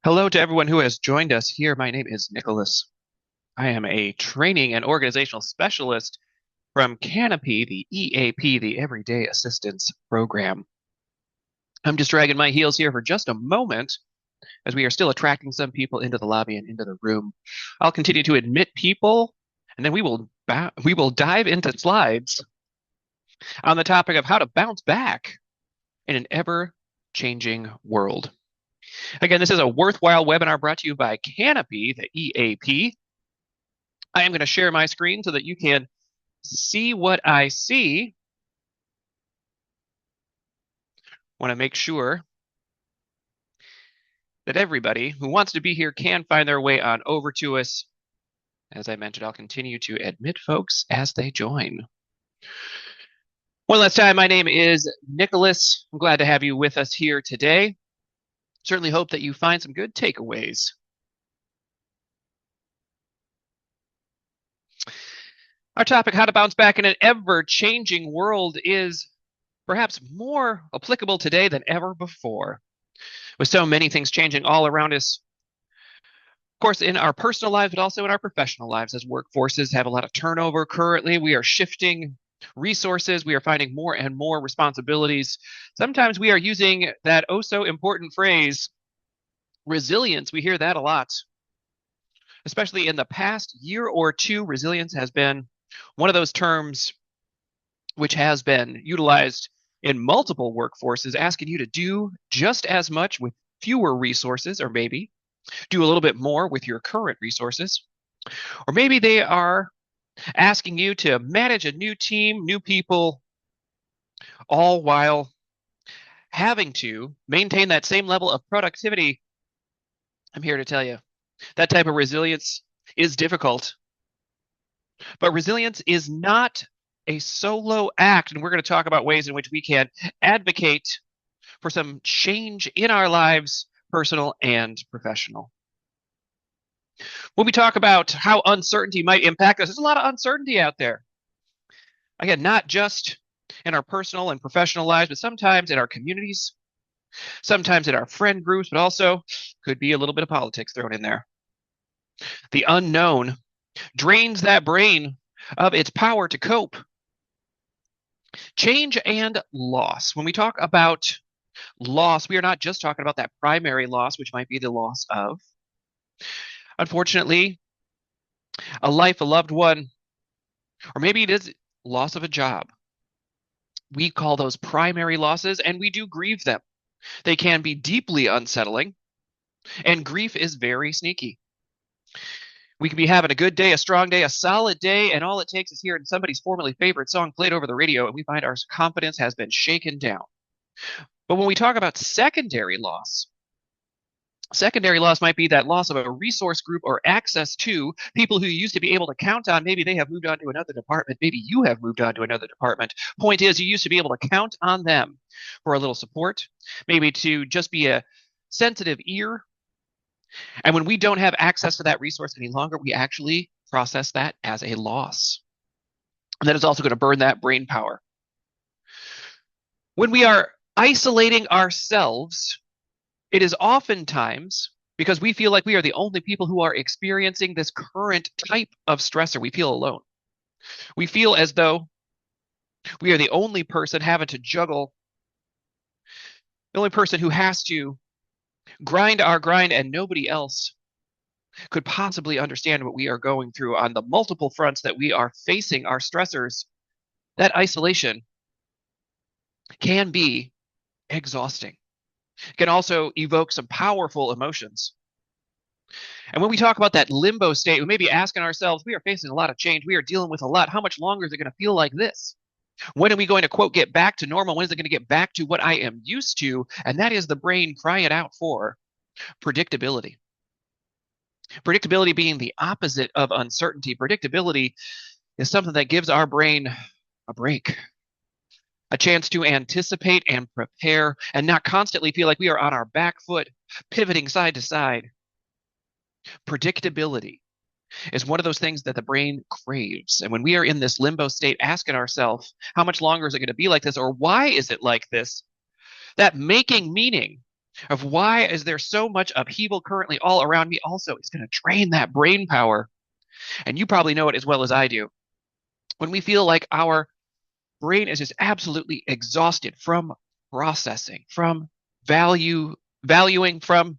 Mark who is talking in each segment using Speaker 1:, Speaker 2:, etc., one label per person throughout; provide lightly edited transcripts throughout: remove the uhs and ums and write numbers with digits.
Speaker 1: Hello to everyone who has joined us here. My name is Nicholas. I am a training and organizational specialist from Canopy, the EAP, the Everyday Assistance Program. I'm just dragging my heels here for just a moment as we are still attracting some people into the lobby and into the room. I'll continue to admit people, and then we will dive into slides on the topic of how to bounce back in an ever-changing world. Again, this is a worthwhile webinar brought to you by Canopy, the EAP. I am going to share my screen so that you can see what I see. Want to make sure that everybody who wants to be here can find their way on over to us. As I mentioned, I'll continue to admit folks as they join. One last time, my name is Nicholas. I'm glad to have you with us here today. Certainly hope that you find some good takeaways. Our topic, how to bounce back in an ever-changing world, is perhaps more applicable today than ever before. With so many things changing all around us, of course, in our personal lives, but also in our professional lives, as workforces have a lot of turnover currently. We are shifting resources. We are finding more and more responsibilities. Sometimes we are using that oh so important phrase, resilience. We hear that a lot. Especially in the past year or two, resilience has been one of those terms which has been utilized in multiple workforces, asking you to do just as much with fewer resources, or maybe do a little bit more with your current resources. Or maybe they are asking you to manage a new team, new people, all while having to maintain that same level of productivity. I'm here to tell you that type of resilience is difficult. But resilience is not a solo act, and we're going to talk about ways in which we can advocate for some change in our lives, personal and professional. When we talk about how uncertainty might impact us, there's a lot of uncertainty out there. Again, not just in our personal and professional lives, but sometimes in our communities, sometimes in our friend groups, but also could be a little bit of politics thrown in there. The unknown drains that brain of its power to cope. Change and loss. When we talk about loss, we are not just talking about that primary loss, which might be the loss of, unfortunately, a life, a loved one, or maybe it is loss of a job. We call those primary losses, and we do grieve them. They can be deeply unsettling, and grief is very sneaky. We can be having a good day, a strong day, a solid day, and all it takes is hearing somebody's formerly favorite song played over the radio, and we find our confidence has been shaken down. But when we talk about secondary loss might be that loss of a resource group or access to people who you used to be able to count on. Maybe they have moved on to another department. Maybe you have moved on to another department. Point is, you used to be able to count on them for a little support, maybe to just be a sensitive ear. And when we don't have access to that resource any longer, we actually process that as a loss. And that is also going to burn that brain power. When we are isolating ourselves, it is oftentimes because we feel like we are the only people who are experiencing this current type of stressor. We feel alone. We feel as though we are the only person having to juggle, the only person who has to grind our grind, and nobody else could possibly understand what we are going through on the multiple fronts that we are facing our stressors. That isolation can be exhausting. It can also evoke some powerful emotions. And when we talk about that limbo state, we may be asking ourselves, we are facing a lot of change. We are dealing with a lot. How much longer is it going to feel like this? When are we going to, quote, get back to normal? When is it going to get back to what I am used to? And that is the brain crying out for predictability. Predictability being the opposite of uncertainty. Predictability is something that gives our brain a break, a chance to anticipate and prepare and not constantly feel like we are on our back foot, pivoting side to side. Predictability is one of those things that the brain craves. And when we are in this limbo state, asking ourselves, how much longer is it going to be like this? Or why is it like this? That making meaning of why is there so much upheaval currently all around me also is going to drain that brain power. And you probably know it as well as I do. When we feel like our brain is just absolutely exhausted from processing, from valuing, from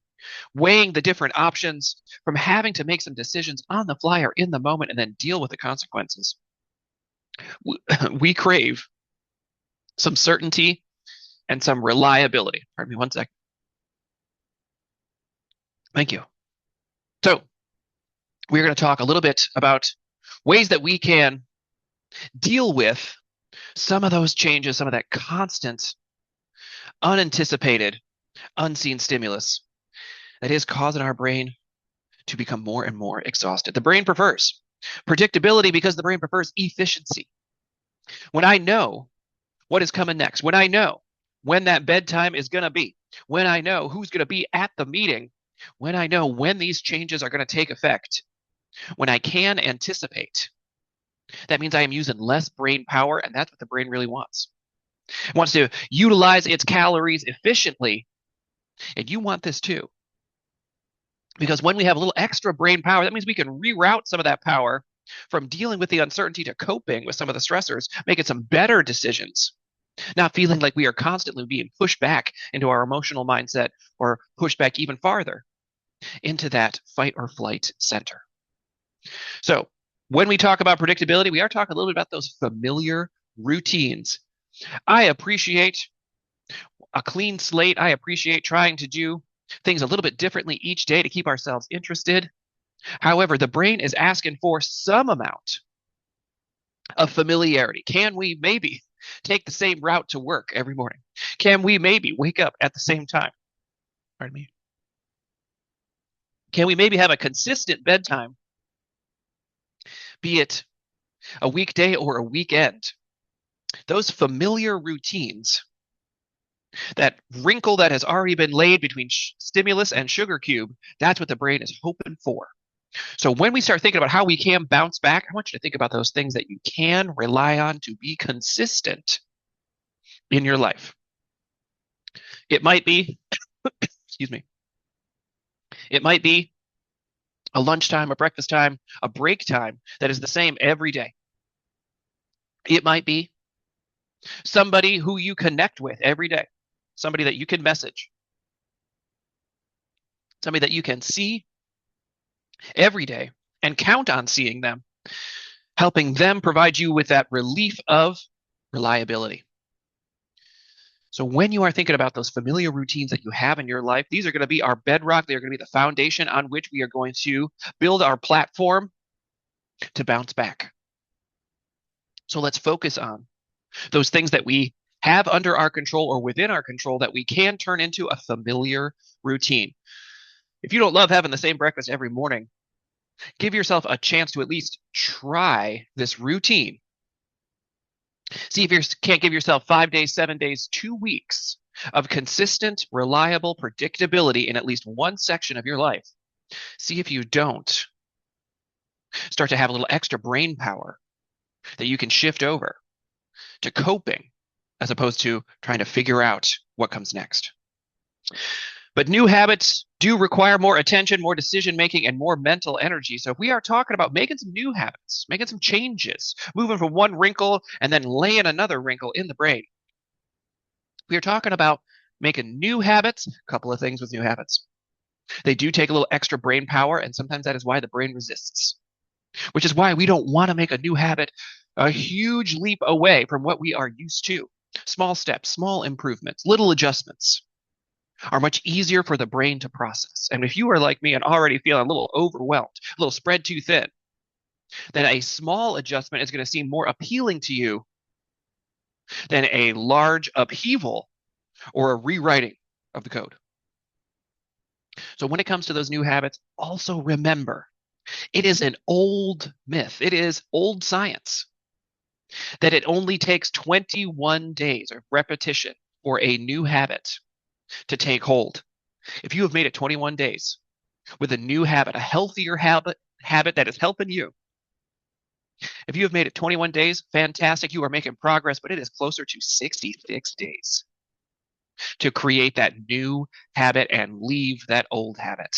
Speaker 1: weighing the different options, from having to make some decisions on the fly or in the moment and then deal with the consequences. We crave some certainty and some reliability. Pardon me one second. Thank you. So, we're going to talk a little bit about ways that we can deal with some of those changes, some of that constant, unanticipated, unseen stimulus that is causing our brain to become more and more exhausted. The brain prefers predictability because the brain prefers efficiency. When I know what is coming next, when I know when that bedtime is going to be, when I know who's going to be at the meeting, when I know when these changes are going to take effect, when I can anticipate, that means I am using less brain power, and that's what the brain really wants. It wants to utilize its calories efficiently, and you want this too. Because when we have a little extra brain power, that means we can reroute some of that power from dealing with the uncertainty to coping with some of the stressors, making some better decisions, not feeling like we are constantly being pushed back into our emotional mindset or pushed back even farther into that fight or flight center. So, when we talk about predictability, we are talking a little bit about those familiar routines. I appreciate a clean slate. I appreciate trying to do things a little bit differently each day to keep ourselves interested. However, the brain is asking for some amount of familiarity. Can we maybe take the same route to work every morning? Can we maybe wake up at the same time? Pardon me. Can we maybe have a consistent bedtime, be it a weekday or a weekend? Those familiar routines, that wrinkle that has already been laid between stimulus and sugar cube, that's what the brain is hoping for. So when we start thinking about how we can bounce back, I want you to think about those things that you can rely on to be consistent in your life. It might be, excuse me, it might be a lunchtime, a breakfast time, a break time that is the same every day. It might be somebody who you connect with every day, somebody that you can message, somebody that you can see every day and count on seeing them, helping them provide you with that relief of reliability. So when you are thinking about those familiar routines that you have in your life, these are going to be our bedrock. They're going to be the foundation on which we are going to build our platform to bounce back. So let's focus on those things that we have under our control or within our control that we can turn into a familiar routine. If you don't love having the same breakfast every morning, give yourself a chance to at least try this routine. See if you can't give yourself 5 days, 7 days, 2 weeks of consistent, reliable predictability in at least one section of your life. See if you don't start to have a little extra brain power that you can shift over to coping as opposed to trying to figure out what comes next. But new habits do require more attention, more decision making, and more mental energy. So if we are talking about making some new habits, making some changes, moving from one wrinkle and then laying another wrinkle in the brain, we are talking about making new habits. A couple of things with new habits. They do take a little extra brain power, and sometimes that is why the brain resists, which is why we don't want to make a new habit a huge leap away from what we are used to. Small steps, small improvements, little adjustments are much easier for the brain to process. And if you are like me and already feeling a little overwhelmed, a little spread too thin, then a small adjustment is going to seem more appealing to you than a large upheaval or a rewriting of the code. So when it comes to those new habits, also remember, it is an old myth. It is old science that it only takes 21 days of repetition for a new habit to take hold. If you have made it 21 days with a new habit, a healthier habit that is helping you, if you have made it 21 days, fantastic. You are making progress, but it is closer to 66 days to create that new habit and leave that old habit.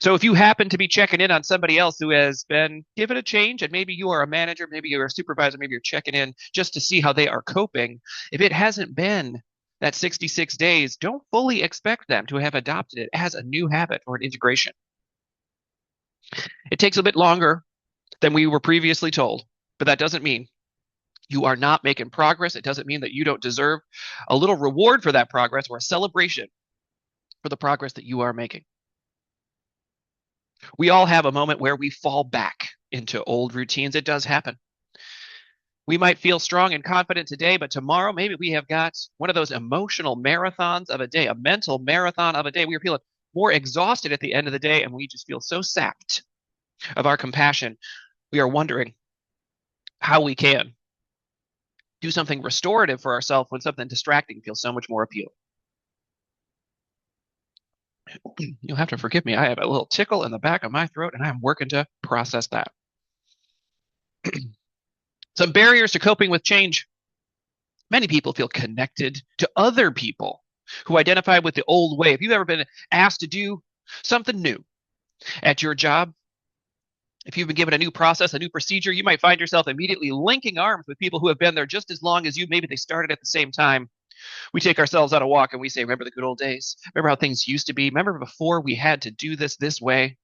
Speaker 1: So if you happen to be checking in on somebody else who has been given a change, and maybe you are a manager, maybe you're a supervisor, maybe you're checking in just to see how they are coping, if it hasn't been that 66 days, don't fully expect them to have adopted it as a new habit or an integration. It takes a bit longer than we were previously told, but that doesn't mean you are not making progress. It doesn't mean that you don't deserve a little reward for that progress or a celebration for the progress that you are making. We all have a moment where we fall back into old routines. It does happen. We might feel strong and confident today, but tomorrow maybe we have got one of those emotional marathons of a day, a mental marathon of a day. We are feeling more exhausted at the end of the day, and we just feel so sapped of our compassion. We are wondering how we can do something restorative for ourselves when something distracting feels so much more appealing. You'll have to forgive me. I have a little tickle in the back of my throat, and I'm working to process that. Some barriers to coping with change. Many people feel connected to other people who identify with the old way. If you've ever been asked to do something new at your job, if you've been given a new process, a new procedure, you might find yourself immediately linking arms with people who have been there just as long as you. Maybe they started at the same time. We take ourselves on a walk and we say, remember the good old days? Remember how things used to be? Remember before we had to do this way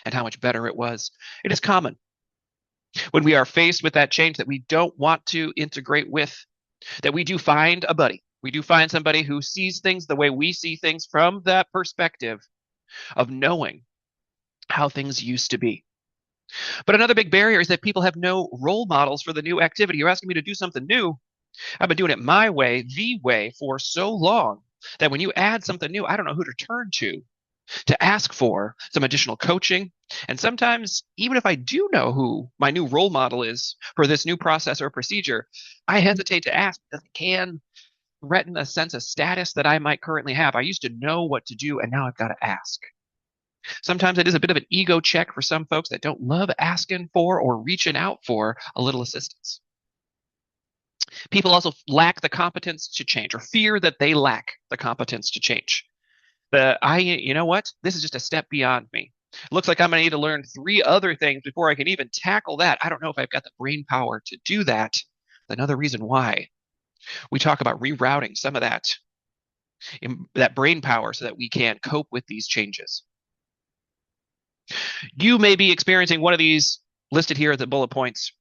Speaker 1: and how much better it was? It is common when we are faced with that change that we don't want to integrate with, that we do find a buddy. We do find somebody who sees things the way we see things from that perspective of knowing how things used to be. But another big barrier is that people have no role models for the new activity. You're asking me to do something new. I've been doing it my way, the way, for so long that when you add something new, I don't know who to turn to ask for some additional coaching. And sometimes, even if I do know who my new role model is for this new process or procedure, I hesitate to ask because it can threaten a sense of status that I might currently have. I used to know what to do, and now I've got to ask. Sometimes it is a bit of an ego check for some folks that don't love asking for or reaching out for a little assistance. People also lack the competence to change or fear that they lack the competence to change. You know what? This is just a step beyond me. It looks like I'm going to need to learn 3 other things before I can even tackle that. I don't know if I've got the brain power to do that. Another reason why we talk about rerouting some of that brain power so that we can cope with these changes. You may be experiencing one of these listed here as the bullet points.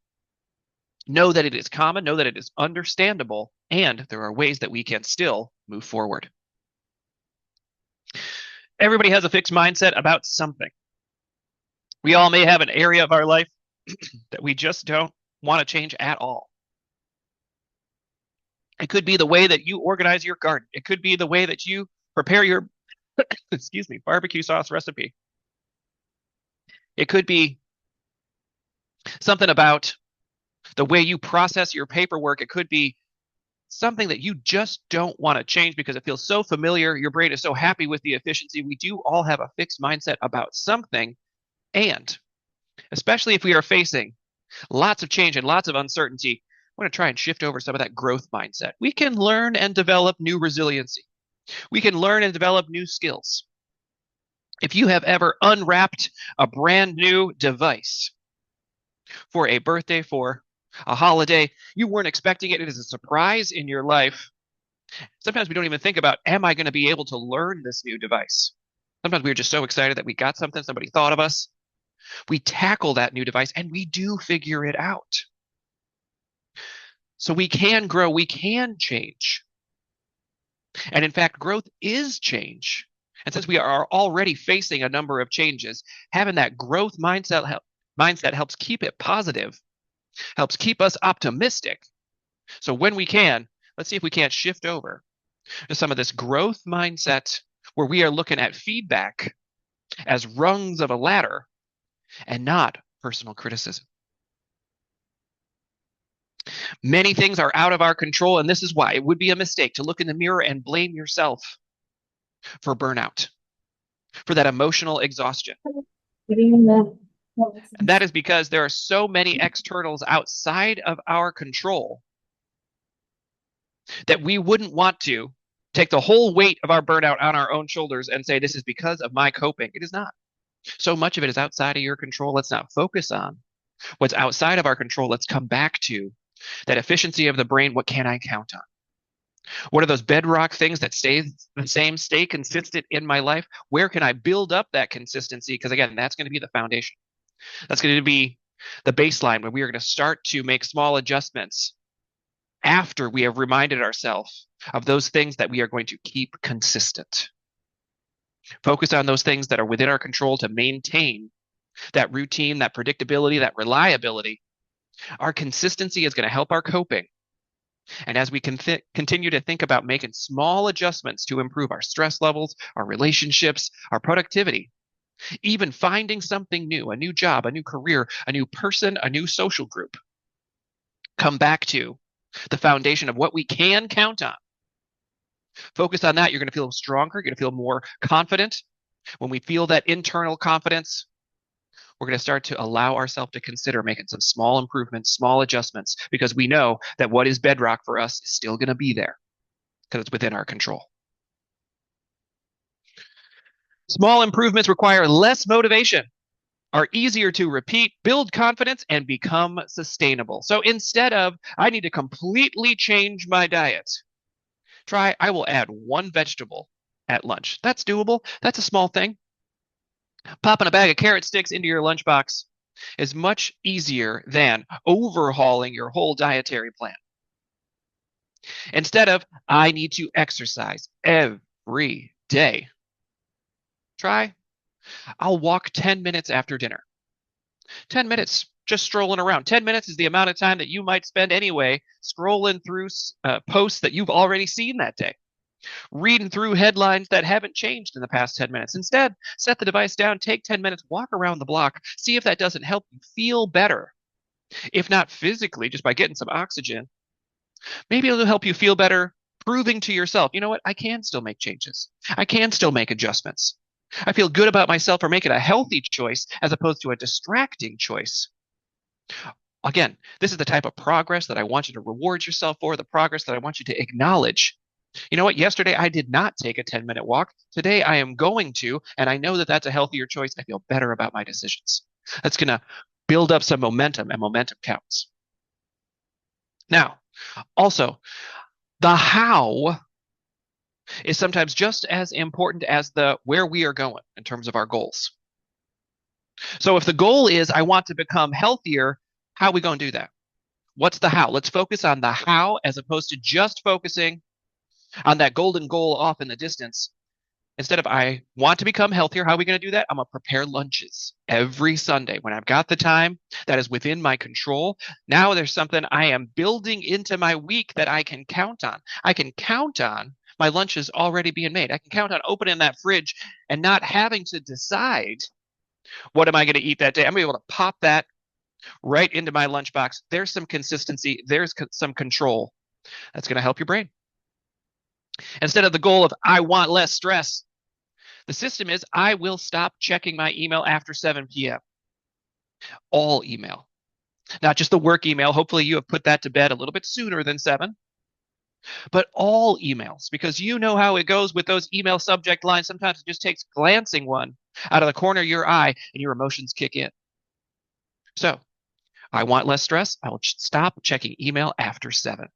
Speaker 1: Know that it is common, know that it is understandable, and there are ways that we can still move forward. Everybody has a fixed mindset about something. We all may have an area of our life that we just don't want to change at all. It could be the way that you organize your garden. It could be the way that you prepare your barbecue sauce recipe. It could be something about the way you process your paperwork. It could be something that you just don't want to change because it feels so familiar. Your brain is so happy with the efficiency. We do all have a fixed mindset about something. And especially if we are facing lots of change and lots of uncertainty, I want to try and shift over some of that growth mindset. We can learn and develop new resiliency. We can learn and develop new skills. If you have ever unwrapped a brand new device for a birthday, for a holiday, you weren't expecting it, it is a surprise in your life. Sometimes we don't even think about, am I going to be able to learn this new device? Sometimes we're just so excited that we got something, somebody thought of us. We tackle that new device and we do figure it out. So we can grow, we can change. And in fact, growth is change. And since we are already facing a number of changes, having that growth mindset helps keep it positive, helps keep us optimistic. So when we can, let's see if we can't shift over to some of this growth mindset where we are looking at feedback as rungs of a ladder and not personal criticism. Many things are out of our control, and this is why it would be a mistake to look in the mirror and blame yourself for burnout, for that emotional exhaustion. And that is because there are so many externals outside of our control that we wouldn't want to take the whole weight of our burnout on our own shoulders and say, this is because of my coping. It is not. So much of it is outside of your control. Let's not focus on what's outside of our control. Let's come back to that efficiency of the brain. What can I count on? What are those bedrock things that stay the same, stay consistent in my life? Where can I build up that consistency? Because again, that's going to be the foundation. That's going to be the baseline where we are going to start to make small adjustments after we have reminded ourselves of those things that we are going to keep consistent. Focus on those things that are within our control to maintain that routine, that predictability, that reliability. Our consistency is going to help our coping. And as we continue to think about making small adjustments to improve our stress levels, our relationships, our productivity, even finding something new, a new job, a new career, a new person, a new social group, come back to the foundation of what we can count on. Focus on that. You're going to feel stronger. You're going to feel more confident. When we feel that internal confidence, we're going to start to allow ourselves to consider making some small improvements, small adjustments, because we know that what is bedrock for us is still going to be there because it's within our control. Small improvements require less motivation, are easier to repeat, build confidence, and become sustainable. So instead of, I need to completely change my diet, try, I will add one vegetable at lunch. That's doable. That's a small thing. Popping a bag of carrot sticks into your lunchbox is much easier than overhauling your whole dietary plan. Instead of, I need to exercise every day, try, I'll walk 10 minutes after dinner. 10 minutes just strolling around. 10 minutes is the amount of time that you might spend anyway scrolling through posts that you've already seen that day, reading through headlines that haven't changed in the past 10 minutes. Instead, set the device down, take 10 minutes, walk around the block, see if that doesn't help you feel better. If not physically, just by getting some oxygen, maybe it'll help you feel better, proving to yourself, you know what, I can still make changes. I can still make adjustments. I feel good about myself for making a healthy choice as opposed to a distracting choice. Again, this is the type of progress that I want you to reward yourself for, the progress that I want you to acknowledge. You know what? Yesterday I did not take a 10-minute walk. Today I am going to, and I know that that's a healthier choice. I feel better about my decisions. That's going to build up some momentum, and momentum counts. Now, also, the how is sometimes just as important as the where we are going in terms of our goals. So if the goal is I want to become healthier, how are we going to do that? What's the how? Let's focus on the how as opposed to just focusing on that golden goal off in the distance. Instead of I want to become healthier, how are we going to do that? I'm going to prepare lunches every Sunday when I've got the time that is within my control. Now there's something I am building into my week that I can count on. I can count on my lunches already being made. I can count on opening that fridge and not having to decide what am I going to eat that day. I'm going to be able to pop that right into my lunchbox. There's some consistency. There's some control. That's going to help your brain. Instead of the goal of I want less stress, the system is I will stop checking my email after 7 p.m. All email, not just the work email. Hopefully you have put that to bed a little bit sooner than 7, but all emails, because you know how it goes with those email subject lines. Sometimes it just takes glancing one out of the corner of your eye and your emotions kick in. So I want less stress. I will stop checking email after 7.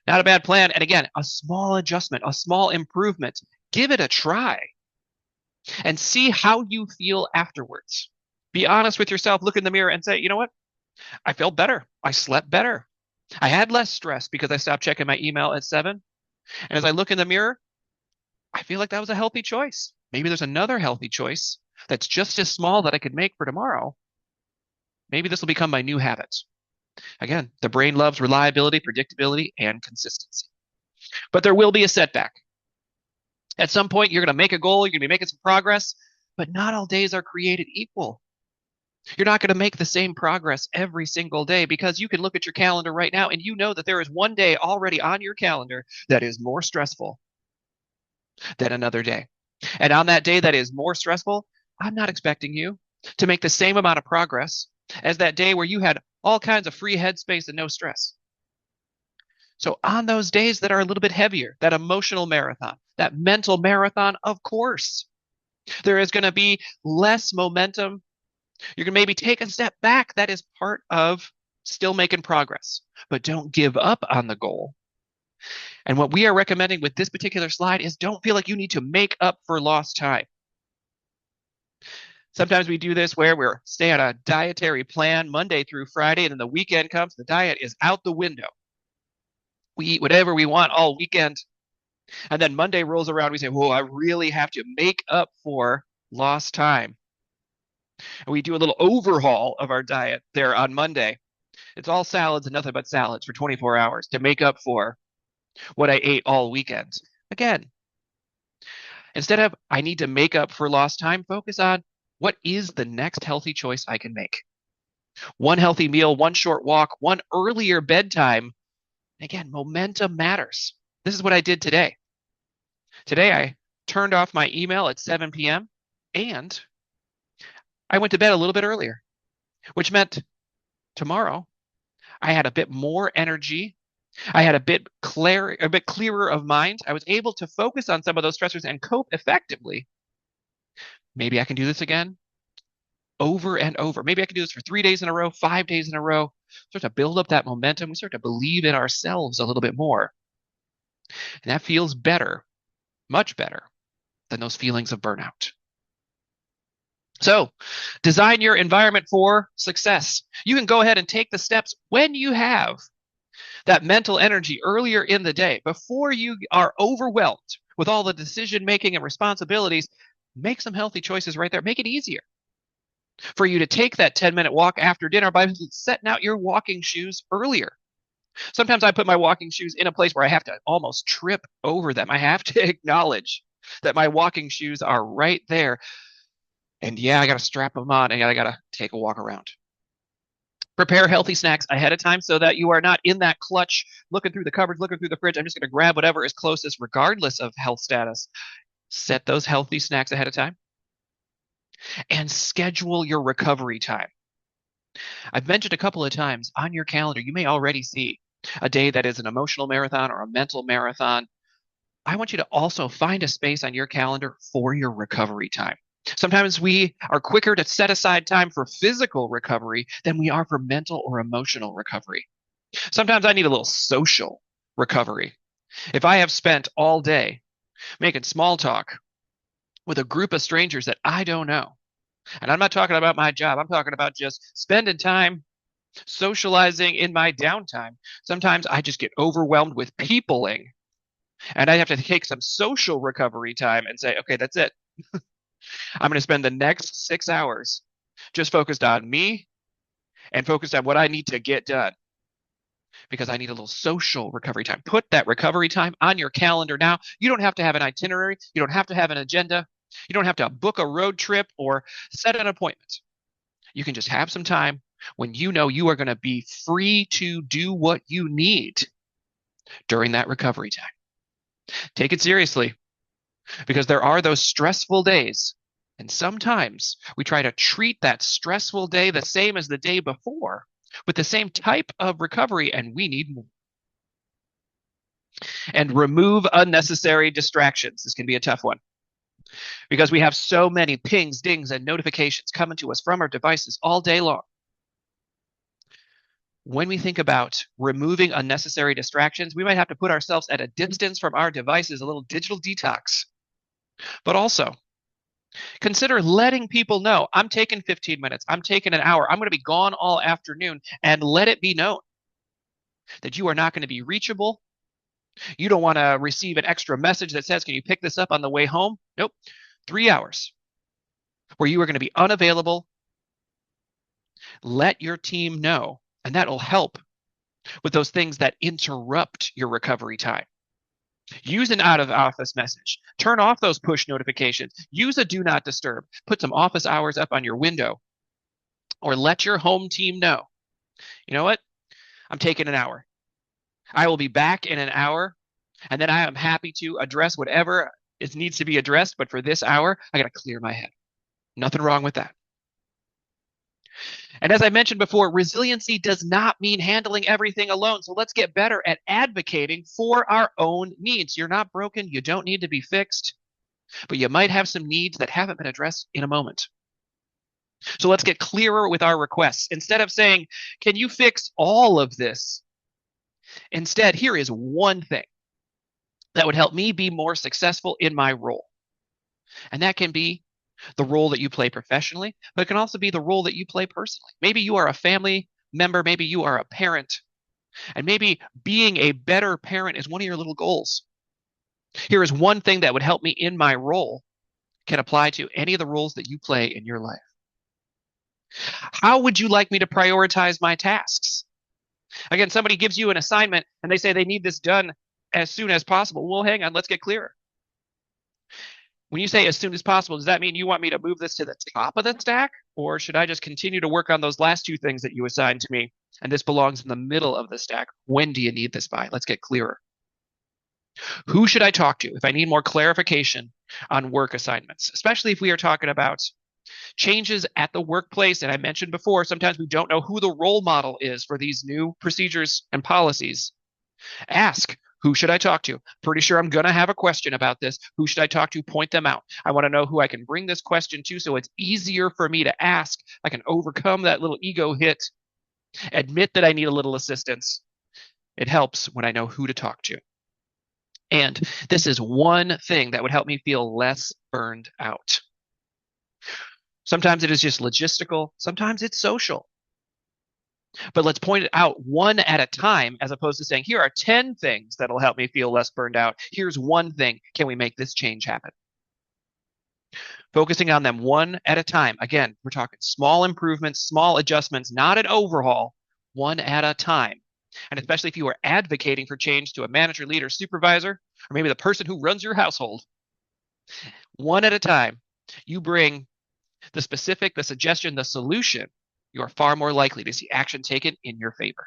Speaker 1: Not a bad plan. And again, a small adjustment, a small improvement. Give it a try and see how you feel afterwards. Be honest with yourself. Look in the mirror and say, you know what? I felt better. I slept better. I had less stress because I stopped checking my email at 7. And as I look in the mirror, I feel like that was a healthy choice. Maybe there's another healthy choice that's just as small that I could make for tomorrow. Maybe this will become my new habit. Again, the brain loves reliability, predictability, and consistency. But there will be a setback. At some point, you're going to make a goal, you're going to be making some progress, but not all days are created equal. You're not going to make the same progress every single day because you can look at your calendar right now and you know that there is one day already on your calendar that is more stressful than another day. And on that day that is more stressful, I'm not expecting you to make the same amount of progress as that day where you had all kinds of free headspace and no stress. So on those days that are a little bit heavier, that emotional marathon, that mental marathon, of course, there is going to be less momentum. You're going to maybe take a step back. That is part of still making progress, but don't give up on the goal. And what we are recommending with this particular slide is don't feel like you need to make up for lost time. Sometimes we do this where we're stay on a dietary plan Monday through Friday, and then the weekend comes, the diet is out the window. We eat whatever we want all weekend. And then Monday rolls around, we say, whoa, I really have to make up for lost time. And we do a little overhaul of our diet there on Monday. It's all salads and nothing but salads for 24 hours to make up for what I ate all weekend. Again, instead of I need to make up for lost time, focus on what is the next healthy choice I can make. One healthy meal, one short walk, one earlier bedtime. Again, momentum matters. This is what I did today. Today, I turned off my email at 7 p.m. and I went to bed a little bit earlier, which meant tomorrow I had a bit more energy. I had a bit clearer of mind. I was able to focus on some of those stressors and cope effectively. Maybe I can do this again over and over. Maybe I can do this for 3 days in a row, 5 days in a row. Start to build up that momentum. We start to believe in ourselves a little bit more. And that feels better, much better than those feelings of burnout. So, design your environment for success. You can go ahead and take the steps when you have that mental energy earlier in the day, before you are overwhelmed with all the decision making and responsibilities. Make some healthy choices right there. Make it easier for you to take that 10-minute walk after dinner by setting out your walking shoes earlier. Sometimes I put my walking shoes in a place where I have to almost trip over them. I have to acknowledge that my walking shoes are right there. And yeah, I got to strap them on and I got to take a walk around. Prepare healthy snacks ahead of time so that you are not in that clutch looking through the cupboards, looking through the fridge. I'm just going to grab whatever is closest, regardless of health status. Set those healthy snacks ahead of time and schedule your recovery time. I've mentioned a couple of times on your calendar, you may already see a day that is an emotional marathon or a mental marathon. I want you to also find a space on your calendar for your recovery time. Sometimes we are quicker to set aside time for physical recovery than we are for mental or emotional recovery. Sometimes I need a little social recovery. If I have spent all day making small talk with a group of strangers that I don't know, and I'm not talking about my job, I'm talking about just spending time socializing in my downtime. Sometimes I just get overwhelmed with peopling and I have to take some social recovery time and say, okay, that's it. I'm going to spend the next 6 hours just focused on me and focused on what I need to get done because I need a little social recovery time. Put that recovery time on your calendar now. You don't have to have an itinerary. You don't have to have an agenda. You don't have to book a road trip or set an appointment. You can just have some time when you know you are going to be free to do what you need during that recovery time. Take it seriously because there are those stressful days. And sometimes we try to treat that stressful day the same as the day before with the same type of recovery, and we need more. And remove unnecessary distractions. This can be a tough one because we have so many pings, dings, and notifications coming to us from our devices all day long. When we think about removing unnecessary distractions, we might have to put ourselves at a distance from our devices, a little digital detox. But also, consider letting people know, I'm taking 15 minutes, I'm taking an hour, I'm going to be gone all afternoon, and let it be known that you are not going to be reachable. You don't want to receive an extra message that says, can you pick this up on the way home? Nope. 3 hours where you are going to be unavailable. Let your team know, and that will help with those things that interrupt your recovery time. Use an out of office message. Turn off those push notifications. Use a do not disturb. Put some office hours up on your window. Or let your home team know, you know what? I'm taking an hour. I will be back in an hour, and then I am happy to address whatever needs to be addressed. But for this hour, I got to clear my head. Nothing wrong with that. And as I mentioned before, resiliency does not mean handling everything alone. So let's get better at advocating for our own needs. You're not broken. You don't need to be fixed, but you might have some needs that haven't been addressed in a moment. So let's get clearer with our requests. Instead of saying, can you fix all of this? Instead, here is one thing that would help me be more successful in my role. And that can be the role that you play professionally, but it can also be the role that you play personally. Maybe you are a family member, maybe you are a parent, and maybe being a better parent is one of your little goals. Here is one thing that would help me in my role, can apply to any of the roles that you play in your life. How would you like me to prioritize my tasks? Again, somebody gives you an assignment and they say they need this done as soon as possible. Well, hang on, let's get clearer. When you say as soon as possible, does that mean you want me to move this to the top of the stack? Or should I just continue to work on those last two things that you assigned to me? And this belongs in the middle of the stack. When do you need this by? Let's get clearer. Who should I talk to if I need more clarification on work assignments, especially if we are talking about changes at the workplace? And I mentioned before, sometimes we don't know who the role model is for these new procedures and policies. Ask, who should I talk to? Pretty sure I'm going to have a question about this. Who should I talk to? Point them out. I want to know who I can bring this question to so it's easier for me to ask. I can overcome that little ego hit, admit that I need a little assistance. It helps when I know who to talk to. And this is one thing that would help me feel less burned out. Sometimes it is just logistical. Sometimes it's social. But let's point it out one at a time, as opposed to saying, here are 10 things that'll help me feel less burned out. Here's one thing. Can we make this change happen? Focusing on them one at a time. Again, we're talking small improvements, small adjustments, not an overhaul, one at a time. And especially if you are advocating for change to a manager, leader, supervisor, or maybe the person who runs your household, one at a time, you bring the specific, the suggestion, the solution, you are far more likely to see action taken in your favor.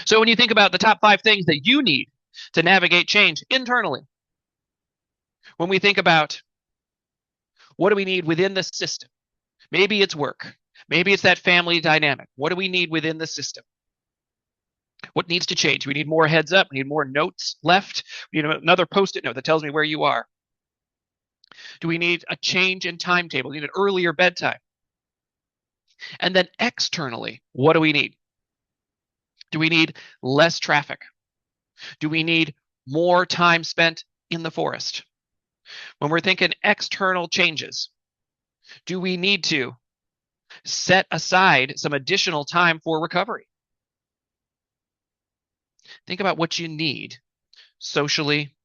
Speaker 1: So when you think about the top 5 things that you need to navigate change internally, when we think about what do we need within the system, maybe it's work, maybe it's that family dynamic. What do we need within the system? What needs to change? We need more heads up. We need more notes left. We need another post-it note that tells me where you are. Do we need a change in timetable? We need an earlier bedtime. And then externally, what do we need? Do we need less traffic? Do we need more time spent in the forest? When we're thinking external changes, do we need to set aside some additional time for recovery? Think about what you need socially,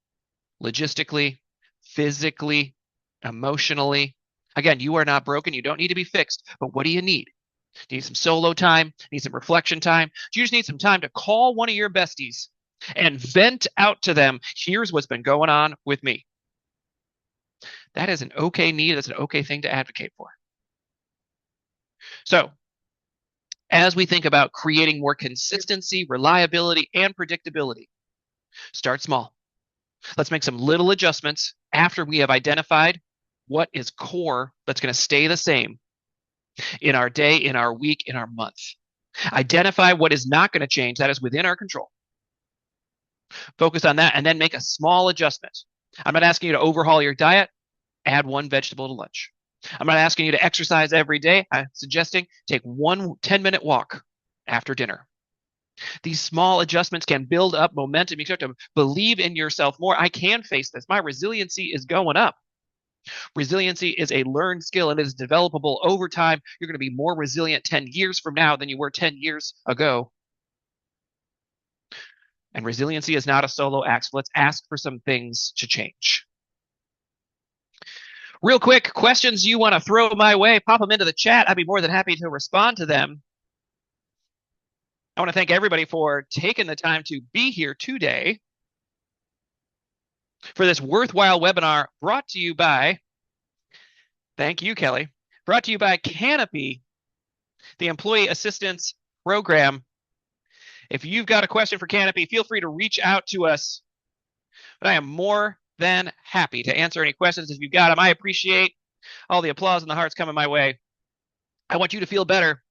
Speaker 1: logistically, physically, emotionally. Again, you are not broken. You don't need to be fixed. But what do you need? Do you need some solo time? Need some reflection time? Do you just need some time to call one of your besties and vent out to them, here's what's been going on with me? That is an okay need. That's an okay thing to advocate for. So, as we think about creating more consistency, reliability, and predictability, start small. Let's make some little adjustments after we have identified what is core that's going to stay the same in our day, in our week, in our month. Identify what is not going to change, that is within our control. Focus on that and then make a small adjustment. I'm not asking you to overhaul your diet, add 1 vegetable to lunch. I'm not asking you to exercise every day. I'm suggesting take 1 10-minute walk after dinner. These small adjustments can build up momentum. You start to believe in yourself more. I can face this. My resiliency is going up. Resiliency is a learned skill and it is developable over time. You're going to be more resilient 10 years from now than you were 10 years ago. And resiliency is not a solo act. So let's ask for some things to change. Real quick, questions you want to throw my way, pop them into the chat. I'd be more than happy to respond to them. I want to thank everybody for taking the time to be here today for this worthwhile webinar brought to you by, thank you, Kelly, brought to you by Canopy, the Employee Assistance Program. If you've got a question for Canopy, feel free to reach out to us. But I am more than happy to answer any questions if you've got them. I appreciate all the applause and the hearts coming my way. I want you to feel better.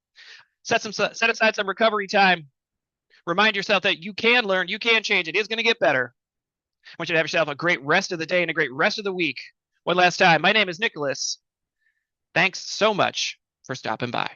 Speaker 1: Set aside some recovery time. Remind yourself that you can learn, you can change. It is going to get better. I want you to have yourself a great rest of the day and a great rest of the week. One last time, my name is Nicholas. Thanks so much for stopping by.